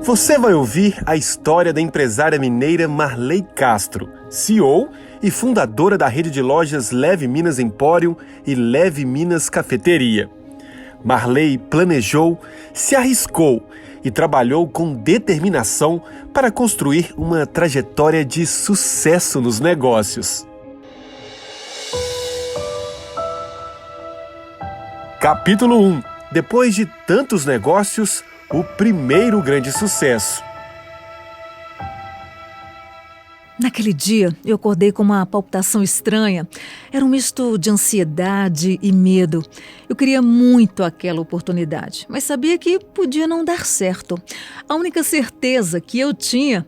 Você vai ouvir a história da empresária mineira Marley Castro, CEO e fundadora da rede de lojas Leve Minas Empório e Leve Minas Cafeteria. Marley planejou, se arriscou e trabalhou com determinação para construir uma trajetória de sucesso nos negócios. Capítulo 1. Depois de tantos negócios, o primeiro grande sucesso. Naquele dia, eu acordei com uma palpitação estranha. Era um misto de ansiedade e medo. Eu queria muito aquela oportunidade, mas sabia que podia não dar certo. A única certeza que eu tinha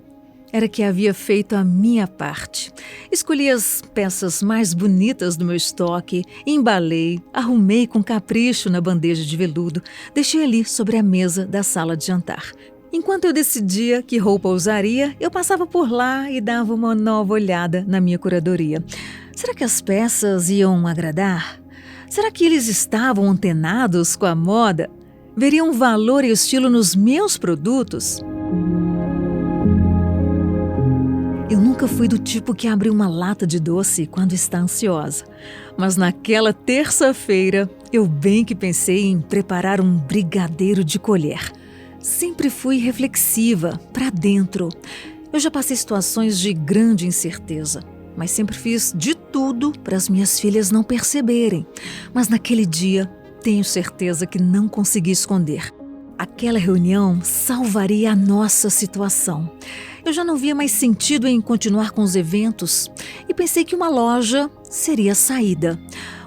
era que havia feito a minha parte. Escolhi as peças mais bonitas do meu estoque, embalei, arrumei com capricho na bandeja de veludo, deixei ali sobre a mesa da sala de jantar. Enquanto eu decidia que roupa usaria, eu passava por lá e dava uma nova olhada na minha curadoria. Será que as peças iam agradar? Será que eles estavam antenados com a moda? Veriam valor e estilo nos meus produtos? Eu nunca fui do tipo que abre uma lata de doce quando está ansiosa. Mas naquela terça-feira, eu bem que pensei em preparar um brigadeiro de colher. Sempre fui reflexiva, para dentro. Eu já passei situações de grande incerteza, mas sempre fiz de tudo para as minhas filhas não perceberem. Mas naquele dia, tenho certeza que não consegui esconder. Aquela reunião salvaria a nossa situação. Eu já não via mais sentido em continuar com os eventos e pensei que uma loja seria a saída.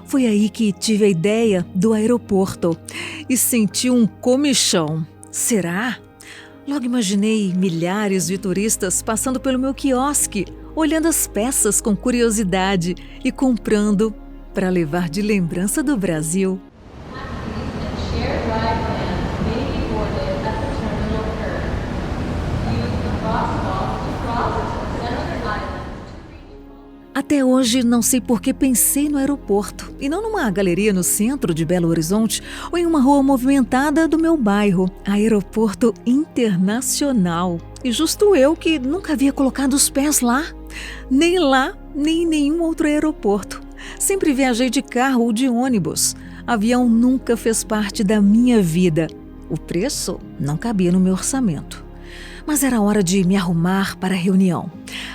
Foi aí que tive a ideia do aeroporto e senti um comichão. Será? Logo imaginei milhares de turistas passando pelo meu quiosque, olhando as peças com curiosidade e comprando para levar de lembrança do Brasil. Até hoje não sei por que pensei no aeroporto e não numa galeria no centro de Belo Horizonte ou em uma rua movimentada do meu bairro, Aeroporto Internacional. E justo eu que nunca havia colocado os pés lá, nem em nenhum outro aeroporto. Sempre viajei de carro ou de ônibus. Avião nunca fez parte da minha vida. O preço não cabia no meu orçamento. Mas era hora de me arrumar para a reunião.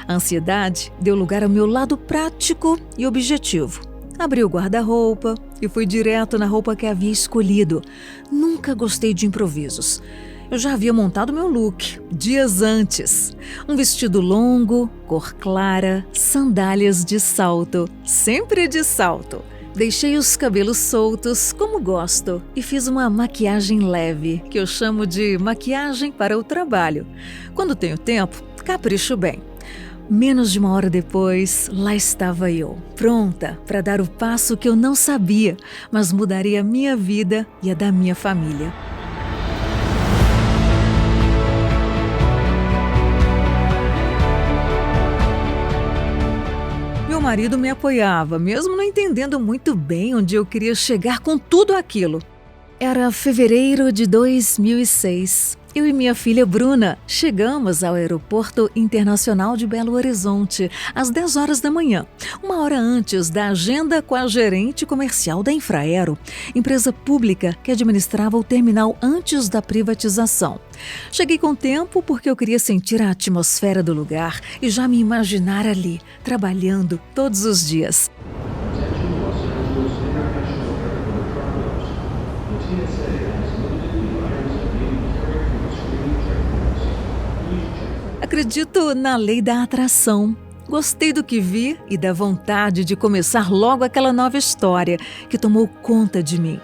A ansiedade deu lugar ao meu lado prático e objetivo. Abri o guarda-roupa e fui direto na roupa que havia escolhido. Nunca gostei de improvisos. Eu já havia montado meu look dias antes. Um vestido longo, cor clara, sandálias de salto, sempre de salto. Deixei os cabelos soltos, como gosto, e fiz uma maquiagem leve, que eu chamo de maquiagem para o trabalho. Quando tenho tempo, capricho bem. Menos de uma hora depois, lá estava eu, pronta para dar o passo que eu não sabia, mas mudaria a minha vida e a da minha família. Meu marido me apoiava, mesmo não entendendo muito bem onde eu queria chegar com tudo aquilo. Era fevereiro de 2006. Eu e minha filha Bruna chegamos ao Aeroporto Internacional de Belo Horizonte às 10 horas da manhã, uma hora antes da agenda com a gerente comercial da Infraero, empresa pública que administrava o terminal antes da privatização. Cheguei com tempo porque eu queria sentir a atmosfera do lugar e já me imaginar ali, trabalhando todos os dias. Acredito na lei da atração. Gostei do que vi e da vontade de começar logo aquela nova história que tomou conta de mim.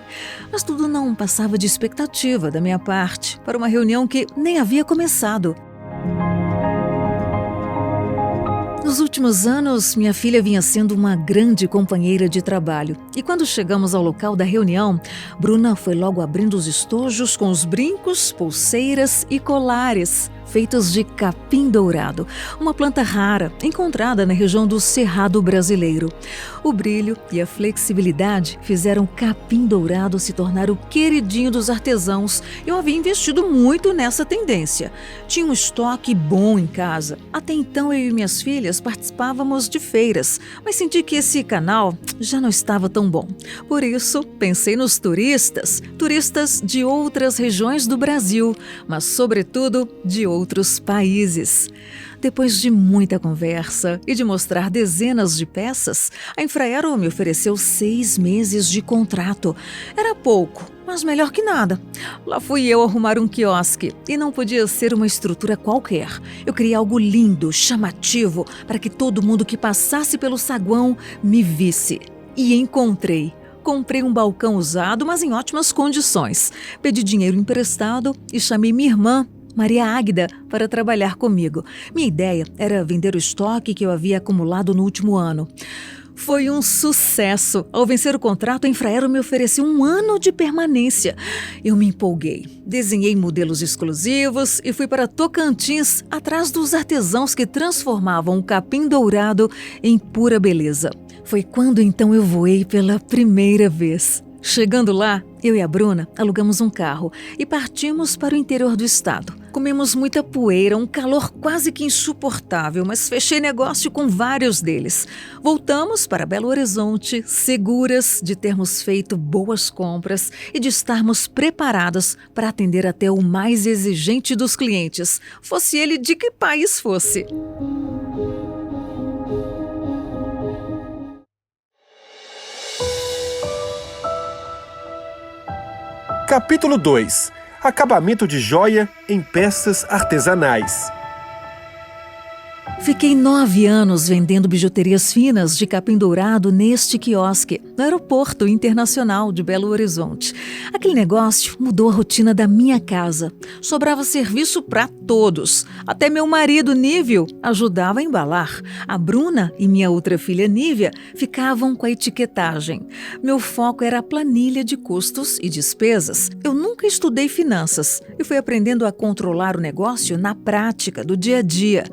Mas tudo não passava de expectativa da minha parte para uma reunião que nem havia começado. Nos últimos anos, minha filha vinha sendo uma grande companheira de trabalho. E quando chegamos ao local da reunião, Bruna foi logo abrindo os estojos com os brincos, pulseiras e colares. feitos de capim dourado, uma planta rara encontrada na região do Cerrado brasileiro. O brilho e a flexibilidade fizeram o capim dourado se tornar o queridinho dos artesãos. Eu havia investido muito nessa tendência. Tinha um estoque bom em casa. Até então eu e minhas filhas participávamos de feiras, mas senti que esse canal já não estava tão bom. Por isso, pensei nos turistas de outras regiões do Brasil, mas sobretudo de outros países. Depois de muita conversa e de mostrar dezenas de peças, a Infraero me ofereceu 6 meses de contrato. Era pouco, mas melhor que nada. Lá fui eu arrumar um quiosque e não podia ser uma estrutura qualquer. Eu queria algo lindo, chamativo, para que todo mundo que passasse pelo saguão me visse. E encontrei. Comprei um balcão usado, mas em ótimas condições. Pedi dinheiro emprestado e chamei minha irmã, Maria Águida, para trabalhar comigo. Minha ideia era vender o estoque que eu havia acumulado no último ano. Foi um sucesso. Ao vencer o contrato, a Infraero me ofereceu 1 ano de permanência. Eu me empolguei. Desenhei modelos exclusivos e fui para Tocantins, atrás dos artesãos que transformavam o capim dourado em pura beleza. Foi quando então eu voei pela primeira vez. Chegando lá, eu e a Bruna alugamos um carro e partimos para o interior do estado. Comemos muita poeira, um calor quase que insuportável, mas fechei negócio com vários deles. Voltamos para Belo Horizonte, seguras de termos feito boas compras e de estarmos preparadas para atender até o mais exigente dos clientes, fosse ele de que país fosse. Capítulo 2. Acabamento de joia em peças artesanais. Fiquei 9 anos vendendo bijuterias finas de capim dourado neste quiosque, no Aeroporto Internacional de Belo Horizonte. Aquele negócio mudou a rotina da minha casa. Sobrava serviço para todos. Até meu marido, Nívio, ajudava a embalar. A Bruna e minha outra filha, Nívia, ficavam com a etiquetagem. Meu foco era a planilha de custos e despesas. Eu nunca estudei finanças e fui aprendendo a controlar o negócio na prática do dia a dia.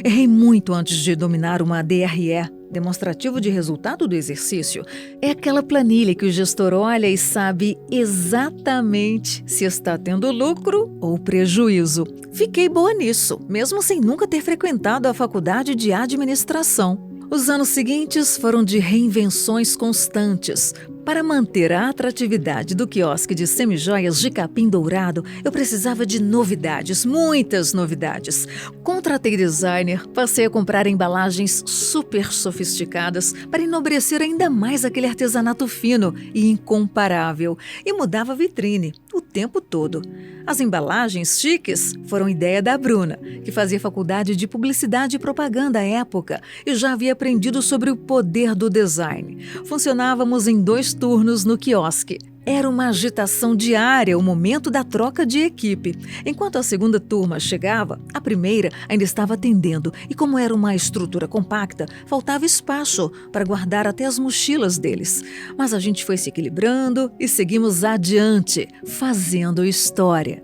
Errei muito antes de dominar uma DRE, demonstrativo de resultado do exercício. É aquela planilha que o gestor olha e sabe exatamente se está tendo lucro ou prejuízo. Fiquei boa nisso, mesmo sem nunca ter frequentado a faculdade de administração. Os anos seguintes foram de reinvenções constantes. Para manter a atratividade do quiosque de semijoias de capim dourado, eu precisava de novidades, muitas novidades. Contratei designer, passei a comprar embalagens super sofisticadas para enobrecer ainda mais aquele artesanato fino e incomparável. E mudava a vitrine o tempo todo. As embalagens chiques foram ideia da Bruna, que fazia faculdade de publicidade e propaganda à época e já havia aprendido sobre o poder do design. Funcionávamos em 2 turnos no quiosque. Era uma agitação diária o momento da troca de equipe. Enquanto a segunda turma chegava, a primeira ainda estava atendendo e, como era uma estrutura compacta, faltava espaço para guardar até as mochilas deles. Mas a gente foi se equilibrando e seguimos adiante, fazendo história.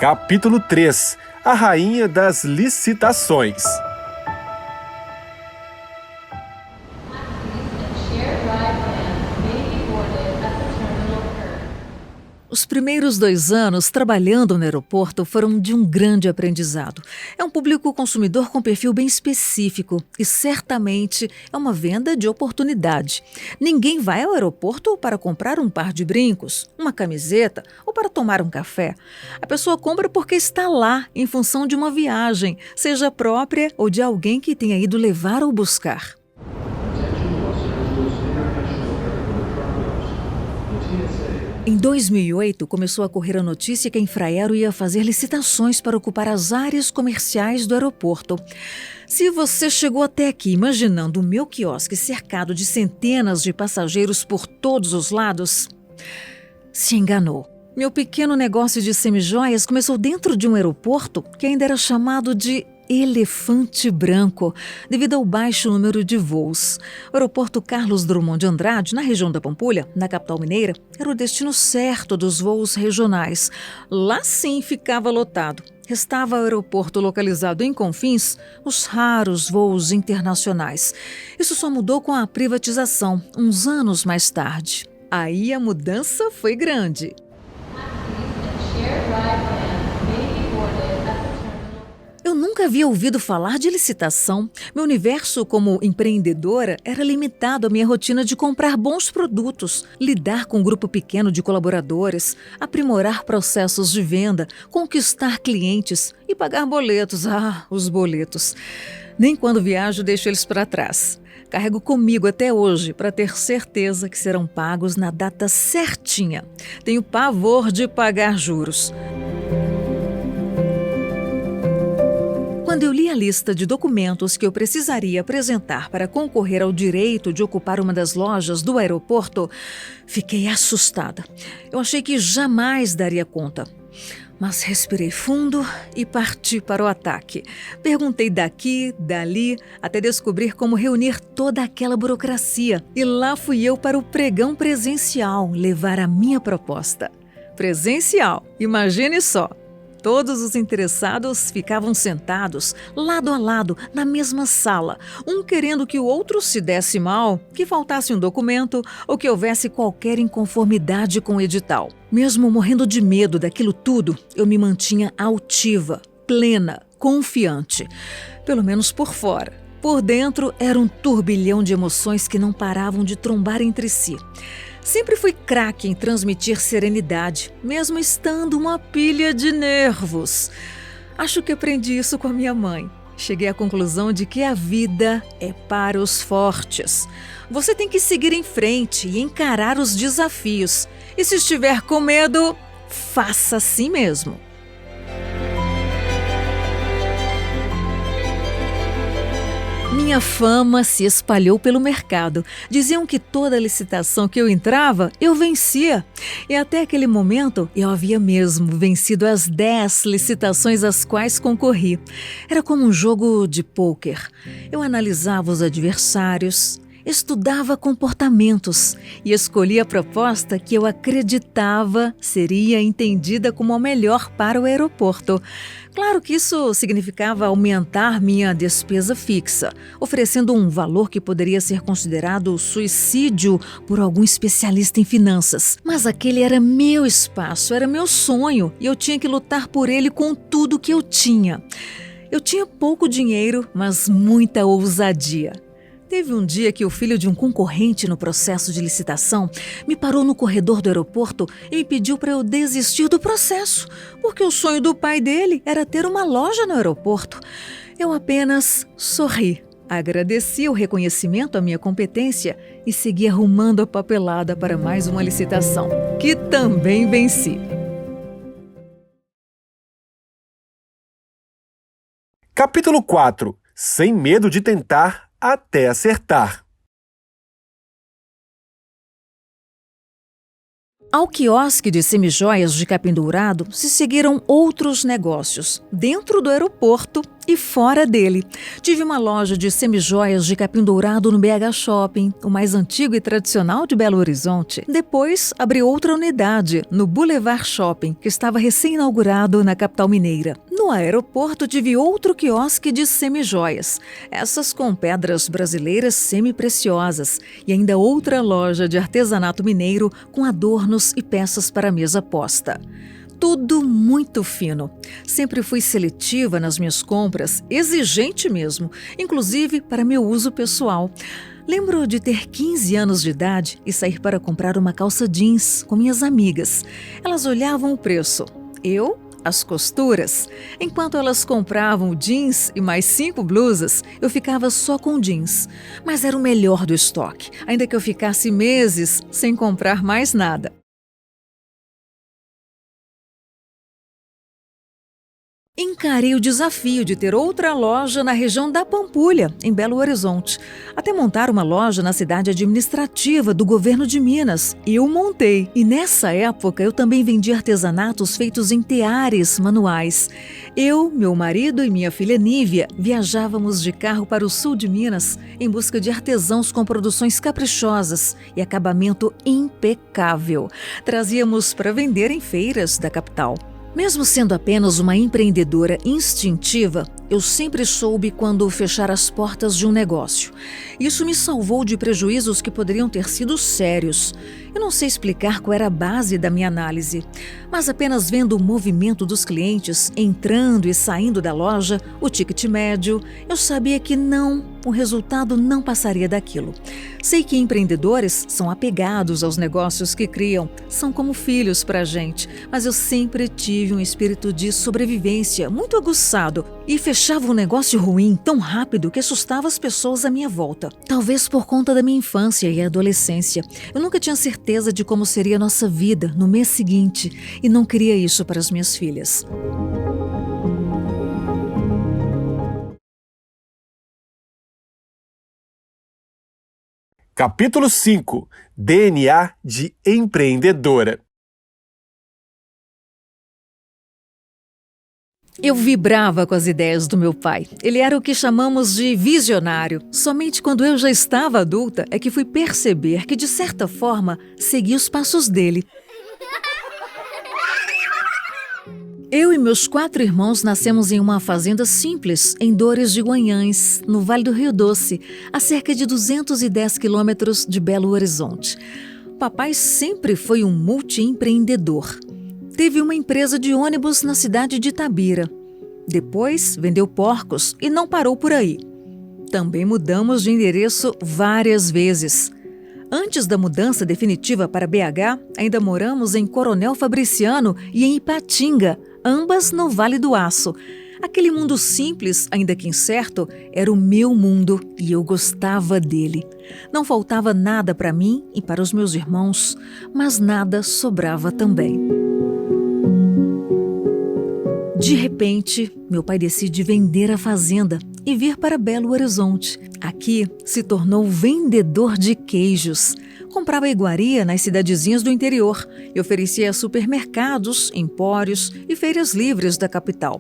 Capítulo 3. A rainha das licitações. Os primeiros 2 anos trabalhando no aeroporto foram de um grande aprendizado. É um público consumidor com perfil bem específico e certamente é uma venda de oportunidade. Ninguém vai ao aeroporto para comprar um par de brincos, uma camiseta ou para tomar um café. A pessoa compra porque está lá em função de uma viagem, seja própria ou de alguém que tenha ido levar ou buscar. Em 2008, começou a correr a notícia que a Infraero ia fazer licitações para ocupar as áreas comerciais do aeroporto. Se você chegou até aqui imaginando o meu quiosque cercado de centenas de passageiros por todos os lados, se enganou. Meu pequeno negócio de semijoias começou dentro de um aeroporto que ainda era chamado de elefante branco, devido ao baixo número de voos. O aeroporto Carlos Drummond de Andrade, na região da Pampulha, na capital mineira, era o destino certo dos voos regionais. Lá sim ficava lotado. Restava o aeroporto localizado em Confins, os raros voos internacionais. Isso só mudou com a privatização, uns anos mais tarde. Aí a mudança foi grande. Eu nunca havia ouvido falar de licitação. Meu universo como empreendedora era limitado à minha rotina de comprar bons produtos, lidar com um grupo pequeno de colaboradores, aprimorar processos de venda, conquistar clientes e pagar boletos. Ah, os boletos. Nem quando viajo deixo eles para trás. Carrego comigo até hoje para ter certeza que serão pagos na data certinha. Tenho pavor de pagar juros. Quando eu li a lista de documentos que eu precisaria apresentar para concorrer ao direito de ocupar uma das lojas do aeroporto, fiquei assustada. Eu achei que jamais daria conta. Mas respirei fundo e parti para o ataque. Perguntei daqui, dali, até descobrir como reunir toda aquela burocracia. E lá fui eu para o pregão presencial levar a minha proposta. Presencial, imagine só. Todos os interessados ficavam sentados, lado a lado, na mesma sala, um querendo que o outro se desse mal, que faltasse um documento ou que houvesse qualquer inconformidade com o edital. Mesmo morrendo de medo daquilo tudo, eu me mantinha altiva, plena, confiante, pelo menos por fora. Por dentro era um turbilhão de emoções que não paravam de trombar entre si. Sempre fui craque em transmitir serenidade, mesmo estando uma pilha de nervos. Acho que aprendi isso com a minha mãe. Cheguei à conclusão de que a vida é para os fortes. Você tem que seguir em frente e encarar os desafios. E se estiver com medo, faça assim mesmo. Minha fama se espalhou pelo mercado. Diziam que toda licitação que eu entrava, eu vencia. E até aquele momento, eu havia mesmo vencido as 10 licitações às quais concorri. Era como um jogo de pôquer. Eu analisava os adversários, estudava comportamentos e escolhia a proposta que eu acreditava seria entendida como a melhor para o aeroporto. Claro que isso significava aumentar minha despesa fixa, oferecendo um valor que poderia ser considerado suicídio por algum especialista em finanças. Mas aquele era meu espaço, era meu sonho e eu tinha que lutar por ele com tudo que eu tinha. Eu tinha pouco dinheiro, mas muita ousadia. Teve um dia que o filho de um concorrente no processo de licitação me parou no corredor do aeroporto e me pediu para eu desistir do processo, porque o sonho do pai dele era ter uma loja no aeroporto. Eu apenas sorri, agradeci o reconhecimento à minha competência e segui arrumando a papelada para mais uma licitação, que também venci. Capítulo 4. Sem medo de tentar até acertar. Ao quiosque de semijoias de Capim Dourado se seguiram outros negócios, dentro do aeroporto e fora dele. Tive uma loja de semijoias de Capim Dourado no BH Shopping, o mais antigo e tradicional de Belo Horizonte. Depois, abri outra unidade, no Boulevard Shopping, que estava recém-inaugurado na capital mineira. No aeroporto, tive outro quiosque de semijoias, essas com pedras brasileiras semi-preciosas, e ainda outra loja de artesanato mineiro com adornos e peças para mesa posta. Tudo muito fino. Sempre fui seletiva nas minhas compras, exigente mesmo, inclusive para meu uso pessoal. Lembro de ter 15 anos de idade e sair para comprar uma calça jeans com minhas amigas. Elas olhavam o preço. Eu, as costuras. Enquanto elas compravam o jeans e mais 5 blusas, eu ficava só com jeans. Mas era o melhor do estoque, ainda que eu ficasse meses sem comprar mais nada. Encarei o desafio de ter outra loja na região da Pampulha, em Belo Horizonte. Até montar uma loja na cidade administrativa do governo de Minas. Eu montei. E nessa época eu também vendi artesanatos feitos em teares manuais. Eu, meu marido e minha filha Nívia viajávamos de carro para o sul de Minas em busca de artesãos com produções caprichosas e acabamento impecável. Trazíamos para vender em feiras da capital. Mesmo sendo apenas uma empreendedora instintiva, eu sempre soube quando fechar as portas de um negócio. Isso me salvou de prejuízos que poderiam ter sido sérios. Eu não sei explicar qual era a base da minha análise, mas apenas vendo o movimento dos clientes entrando e saindo da loja, o ticket médio, eu sabia que o resultado não passaria daquilo. Sei que empreendedores são apegados aos negócios que criam, são como filhos para a gente, mas eu sempre tive um espírito de sobrevivência muito aguçado e fechava um negócio ruim tão rápido que assustava as pessoas à minha volta. Talvez por conta da minha infância e adolescência. Eu nunca tinha certeza de como seria a nossa vida no mês seguinte e não queria isso para as minhas filhas. Capítulo 5. DNA de empreendedora. Eu vibrava com as ideias do meu pai. Ele era o que chamamos de visionário. Somente quando eu já estava adulta é que fui perceber que, de certa forma, segui os passos dele. Eu e meus 4 irmãos nascemos em uma fazenda simples, em Dores de Guanhães, no Vale do Rio Doce, a cerca de 210 quilômetros de Belo Horizonte. Papai sempre foi um multiempreendedor. Teve uma empresa de ônibus na cidade de Itabira. Depois, vendeu porcos e não parou por aí. Também mudamos de endereço várias vezes. Antes da mudança definitiva para BH, ainda moramos em Coronel Fabriciano e em Ipatinga, ambas no Vale do Aço. Aquele mundo simples, ainda que incerto, era o meu mundo e eu gostava dele. Não faltava nada para mim e para os meus irmãos, mas nada sobrava também. De repente, meu pai decide vender a fazenda e vir para Belo Horizonte. Aqui se tornou vendedor de queijos. Comprava iguaria nas cidadezinhas do interior e oferecia a supermercados, empórios e feiras livres da capital.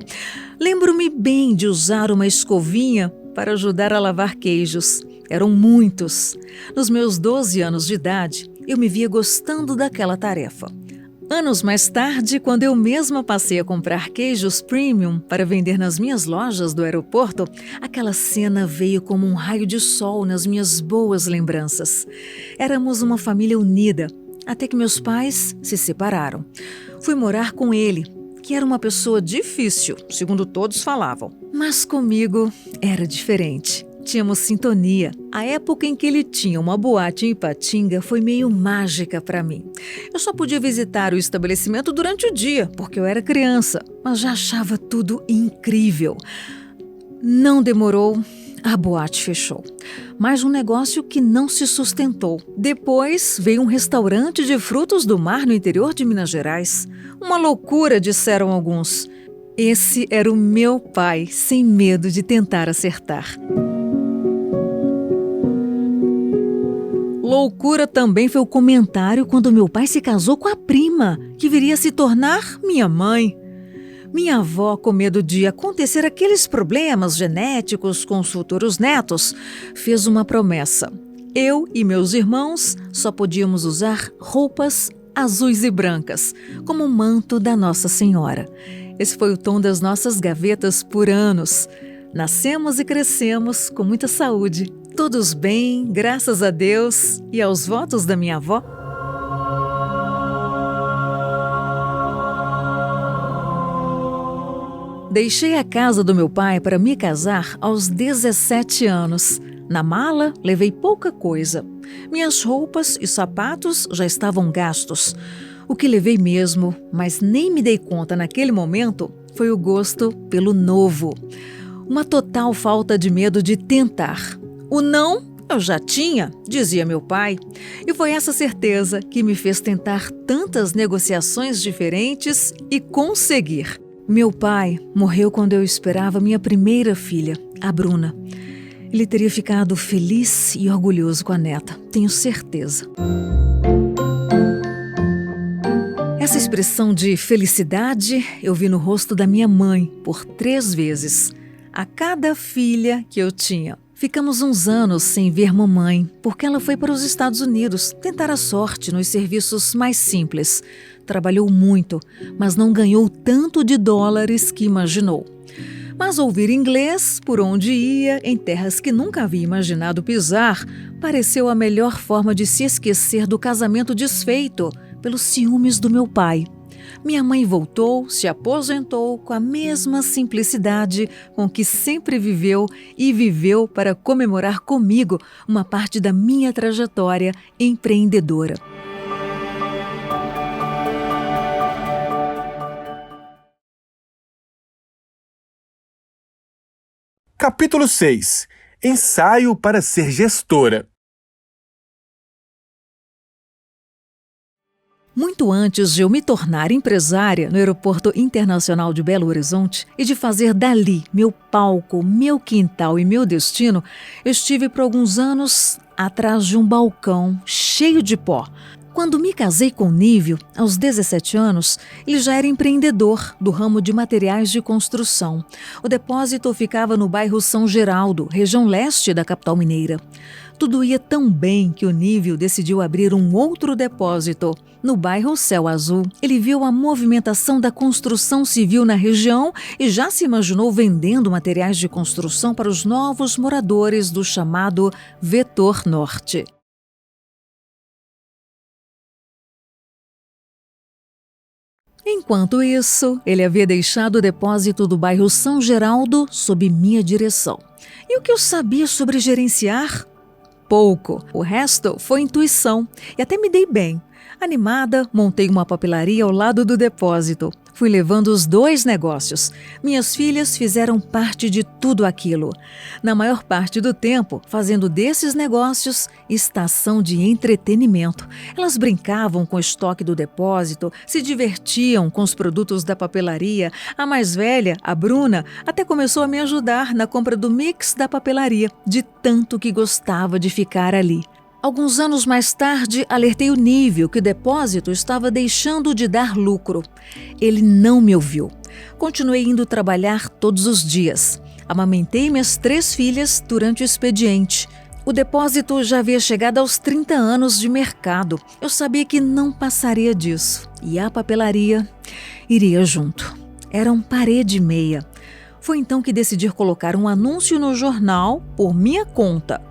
Lembro-me bem de usar uma escovinha para ajudar a lavar queijos. Eram muitos. Nos meus 12 anos de idade, eu me via gostando daquela tarefa. Anos mais tarde, quando eu mesma passei a comprar queijos premium para vender nas minhas lojas do aeroporto, aquela cena veio como um raio de sol nas minhas boas lembranças. Éramos uma família unida, até que meus pais se separaram. Fui morar com ele, que era uma pessoa difícil, segundo todos falavam. Mas comigo era diferente. Tínhamos sintonia. A época em que ele tinha uma boate em Ipatinga foi meio mágica para mim. Eu só podia visitar o estabelecimento durante o dia, porque eu era criança, mas já achava tudo incrível. Não demorou, a boate fechou. Mais um negócio que não se sustentou. Depois veio um restaurante de frutos do mar no interior de Minas Gerais. Uma loucura, disseram alguns. Esse era o meu pai, sem medo de tentar acertar. Loucura também foi o comentário quando meu pai se casou com a prima, que viria a se tornar minha mãe. Minha avó, com medo de acontecer aqueles problemas genéticos com os futuros netos, fez uma promessa. Eu e meus irmãos só podíamos usar roupas azuis e brancas, como o manto da Nossa Senhora. Esse foi o tom das nossas gavetas por anos. Nascemos e crescemos com muita saúde. Todos bem, graças a Deus e aos votos da minha avó. Deixei a casa do meu pai para me casar aos 17 anos. Na mala, levei pouca coisa. Minhas roupas e sapatos já estavam gastos. O que levei mesmo, mas nem me dei conta naquele momento, foi o gosto pelo novo. Uma total falta de medo de tentar. O não eu já tinha, dizia meu pai, e foi essa certeza que me fez tentar tantas negociações diferentes e conseguir. Meu pai morreu quando eu esperava minha primeira filha, a Bruna. Ele teria ficado feliz e orgulhoso com a neta, tenho certeza. Essa expressão de felicidade eu vi no rosto da minha mãe por 3 vezes, a cada filha que eu tinha. Ficamos uns anos sem ver mamãe, porque ela foi para os Estados Unidos tentar a sorte nos serviços mais simples. Trabalhou muito, mas não ganhou tanto de dólares que imaginou. Mas ouvir inglês por onde ia, em terras que nunca havia imaginado pisar, pareceu a melhor forma de se esquecer do casamento desfeito pelos ciúmes do meu pai. Minha mãe voltou, se aposentou com a mesma simplicidade com que sempre viveu e viveu para comemorar comigo uma parte da minha trajetória empreendedora. Capítulo 6. Ensaio para ser gestora. Muito antes de eu me tornar empresária no Aeroporto Internacional de Belo Horizonte e de fazer dali meu palco, meu quintal e meu destino, eu estive por alguns anos atrás de um balcão cheio de pó. Quando me casei com Nívio, aos 17 anos, ele já era empreendedor do ramo de materiais de construção. O depósito ficava no bairro São Geraldo, região leste da capital mineira. Tudo ia tão bem que o Nívio decidiu abrir um outro depósito. No bairro Céu Azul, ele viu a movimentação da construção civil na região e já se imaginou vendendo materiais de construção para os novos moradores do chamado Vetor Norte. Enquanto isso, ele havia deixado o depósito do bairro São Geraldo sob minha direção. E o que eu sabia sobre gerenciar? Pouco. O resto foi intuição. E até me dei bem. Animada, montei uma papelaria ao lado do depósito. Fui levando os 2 negócios. Minhas filhas fizeram parte de tudo aquilo. Na maior parte do tempo, fazendo desses negócios estação de entretenimento. Elas brincavam com o estoque do depósito, se divertiam com os produtos da papelaria. A mais velha, a Bruna, até começou a me ajudar na compra do mix da papelaria, de tanto que gostava de ficar ali. Alguns anos mais tarde, alertei o Nívio que o depósito estava deixando de dar lucro. Ele não me ouviu. Continuei indo trabalhar todos os dias. Amamentei minhas 3 filhas durante o expediente. O depósito já havia chegado aos 30 anos de mercado. Eu sabia que não passaria disso. E a papelaria iria junto. Eram parede e meia. Foi então que decidi colocar um anúncio no jornal por minha conta.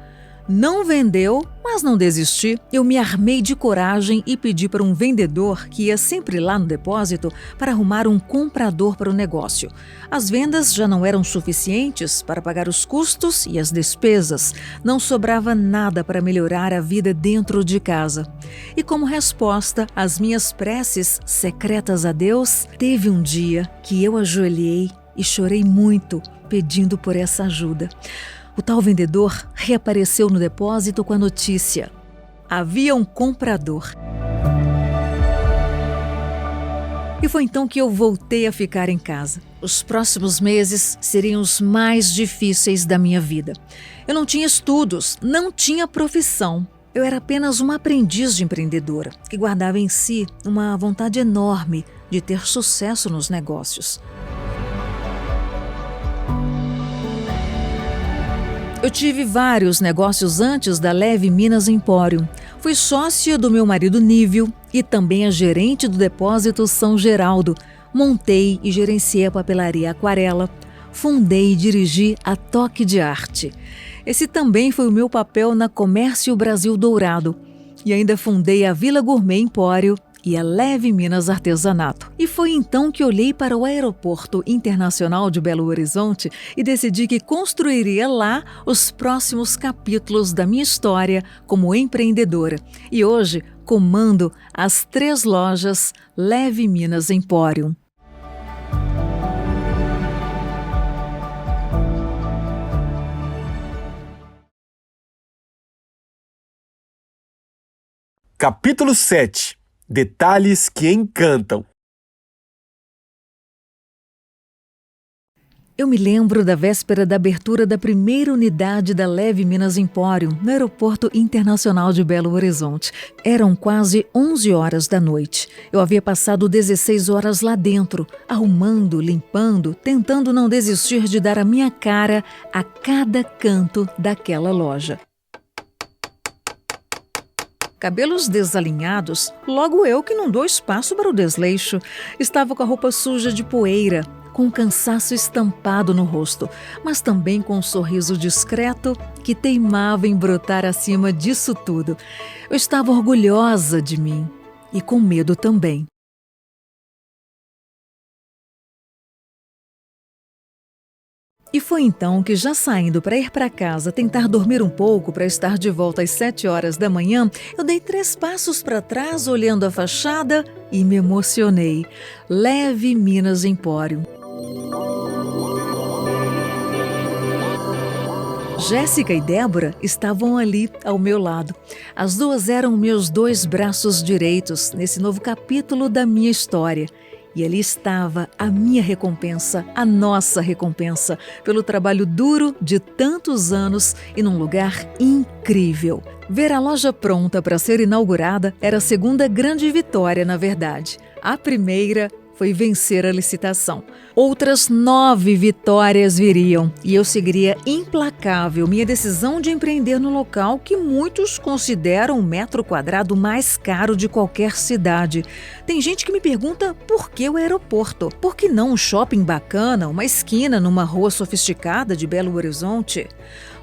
Não vendeu, mas não desisti. Eu me armei de coragem e pedi para um vendedor que ia sempre lá no depósito para arrumar um comprador para o negócio. As vendas já não eram suficientes para pagar os custos e as despesas. Não sobrava nada para melhorar a vida dentro de casa. E como resposta às minhas preces secretas a Deus, teve um dia que eu ajoelhei e chorei muito pedindo por essa ajuda. O tal vendedor reapareceu no depósito com a notícia: havia um comprador. E foi então que eu voltei a ficar em casa. Os próximos meses seriam os mais difíceis da minha vida. Eu não tinha estudos, não tinha profissão. Eu era apenas uma aprendiz de empreendedora, que guardava em si uma vontade enorme de ter sucesso nos negócios. Eu tive vários negócios antes da Leve Minas Emporium. Fui sócia do meu marido Nívio e também a gerente do depósito São Geraldo. Montei e gerenciei a papelaria Aquarela. Fundei e dirigi a Toque de Arte. Esse também foi o meu papel na Comércio Brasil Dourado. E ainda fundei a Vila Gourmet Empório e a Leve Minas Artesanato. E foi então que olhei para o Aeroporto Internacional de Belo Horizonte e decidi que construiria lá os próximos capítulos da minha história como empreendedora. E hoje comando as 3 lojas Leve Minas Emporium. Capítulo 7. Detalhes que encantam. Eu me lembro da véspera da abertura da primeira unidade da Leve Minas Emporium, no Aeroporto Internacional de Belo Horizonte. Eram quase 11 horas da noite. Eu havia passado 16 horas lá dentro, arrumando, limpando, tentando não desistir de dar a minha cara a cada canto daquela loja. Cabelos desalinhados, logo eu que não dou espaço para o desleixo. Estava com a roupa suja de poeira, com um cansaço estampado no rosto, mas também com um sorriso discreto que teimava em brotar acima disso tudo. Eu estava orgulhosa de mim e com medo também. E foi então que, já saindo para ir para casa tentar dormir um pouco para estar de volta às 7 horas da manhã, eu dei 3 passos para trás olhando a fachada e me emocionei. Leve Minas Emporium. Jéssica e Débora estavam ali ao meu lado. As duas eram meus 2 braços direitos nesse novo capítulo da minha história. E ali estava a minha recompensa, a nossa recompensa, pelo trabalho duro de tantos anos e num lugar incrível. Ver a loja pronta para ser inaugurada era a segunda grande vitória, na verdade. A primeira foi vencer a licitação. Outras 9 vitórias viriam e eu seguiria implacável minha decisão de empreender no local que muitos consideram o metro quadrado mais caro de qualquer cidade. Tem gente que me pergunta por que o aeroporto? Por que não um shopping bacana, uma esquina numa rua sofisticada de Belo Horizonte?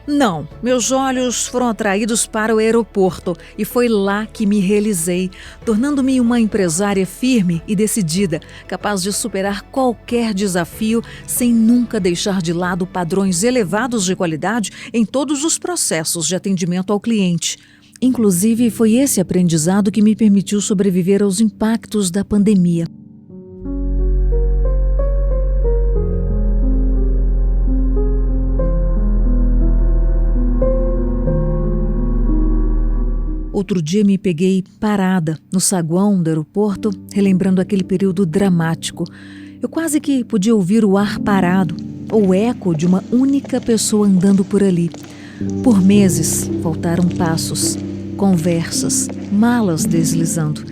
Não, meus olhos foram atraídos para o aeroporto e foi lá que me realizei, tornando-me uma empresária firme e decidida, capaz de superar qualquer desafio sem nunca deixar de lado padrões elevados de qualidade em todos os processos de atendimento ao cliente. Inclusive, foi esse aprendizado que me permitiu sobreviver aos impactos da pandemia. Outro dia me peguei parada no saguão do aeroporto, relembrando aquele período dramático. Eu quase que podia ouvir o ar parado, ou o eco de uma única pessoa andando por ali. Por meses, faltaram passos, conversas, malas deslizando.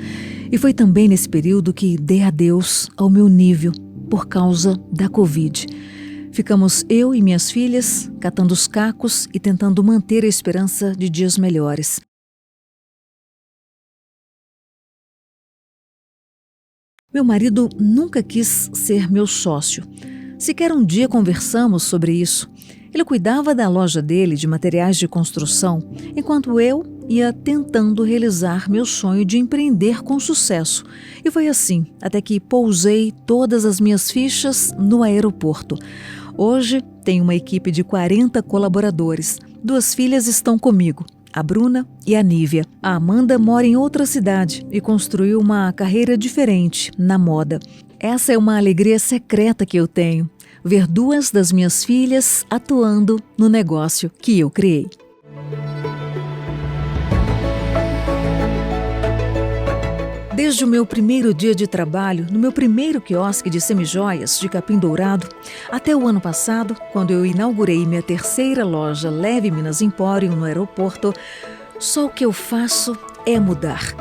E foi também nesse período que dei adeus ao meu nível, por causa da Covid. Ficamos eu e minhas filhas catando os cacos e tentando manter a esperança de dias melhores. Meu marido nunca quis ser meu sócio. Sequer um dia conversamos sobre isso. Ele cuidava da loja dele de materiais de construção, enquanto eu ia tentando realizar meu sonho de empreender com sucesso. E foi assim, até que pousei todas as minhas fichas no aeroporto. Hoje, tenho uma equipe de 40 colaboradores. 2 filhas estão comigo, a Bruna e a Nívia. A Amanda mora em outra cidade e construiu uma carreira diferente na moda. Essa é uma alegria secreta que eu tenho, ver 2 das minhas filhas atuando no negócio que eu criei. Desde o meu primeiro dia de trabalho, no meu primeiro quiosque de semijoias de Capim Dourado, até o ano passado, quando eu inaugurei minha 3ª loja Leve Minas Emporium no aeroporto, só o que eu faço é mudar.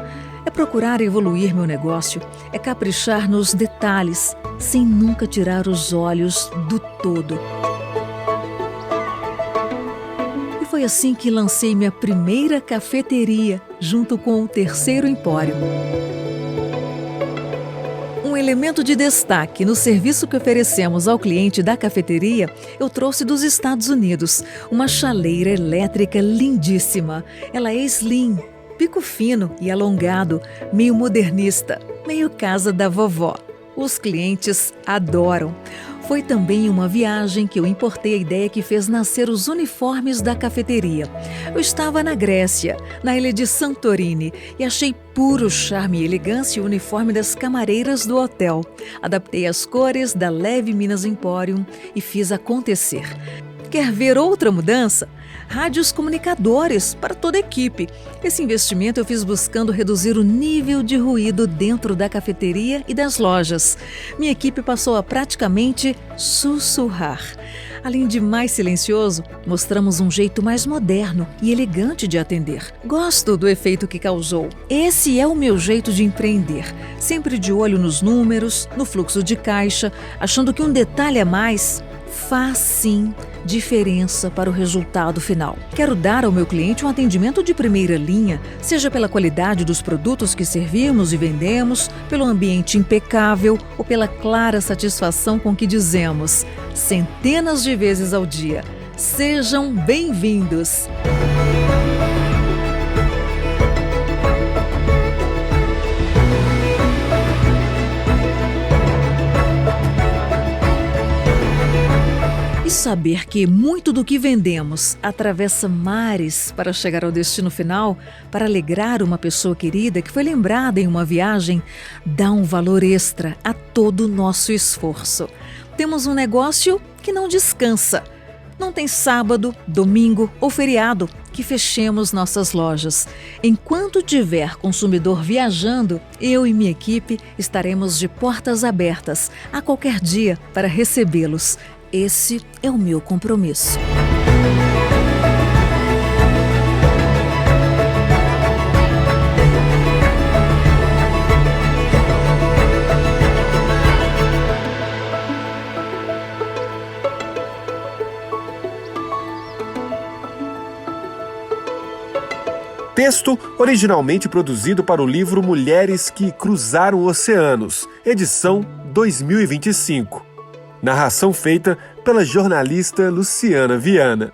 É procurar evoluir meu negócio, é caprichar nos detalhes, sem nunca tirar os olhos do todo. E foi assim que lancei minha primeira cafeteria, junto com o 3º Empório. Um elemento de destaque no serviço que oferecemos ao cliente da cafeteria, eu trouxe dos Estados Unidos, uma chaleira elétrica lindíssima. Ela é slim, pico fino e alongado, meio modernista, meio casa da vovó. Os clientes adoram. Foi também uma viagem que eu importei a ideia que fez nascer os uniformes da cafeteria. Eu estava na Grécia, na ilha de Santorini, e achei puro charme e elegância o uniforme das camareiras do hotel. Adaptei as cores da Leve Minas Emporium e fiz acontecer. Quer ver outra mudança? rádios comunicadores para toda a equipe. Esse investimento eu fiz buscando reduzir o nível de ruído dentro da cafeteria e das lojas. Minha equipe passou a praticamente sussurrar. Além de mais silencioso, mostramos um jeito mais moderno e elegante de atender. Gosto do efeito que causou. Esse é o meu jeito de empreender, sempre de olho nos números, no fluxo de caixa, achando que um detalhe a mais faz sim diferença para o resultado final. Quero dar ao meu cliente um atendimento de primeira linha, seja pela qualidade dos produtos que servimos e vendemos, pelo ambiente impecável ou pela clara satisfação com que dizemos centenas de vezes ao dia: sejam bem-vindos! E saber que muito do que vendemos atravessa mares para chegar ao destino final, para alegrar uma pessoa querida que foi lembrada em uma viagem, dá um valor extra a todo o nosso esforço. Temos um negócio que não descansa. Não tem sábado, domingo ou feriado que fechemos nossas lojas. Enquanto tiver consumidor viajando, eu e minha equipe estaremos de portas abertas a qualquer dia para recebê-los. Esse é o meu compromisso. Texto originalmente produzido para o livro Mulheres que Cruzaram Oceanos, edição 2025. Narração feita pela jornalista Luciana Viana.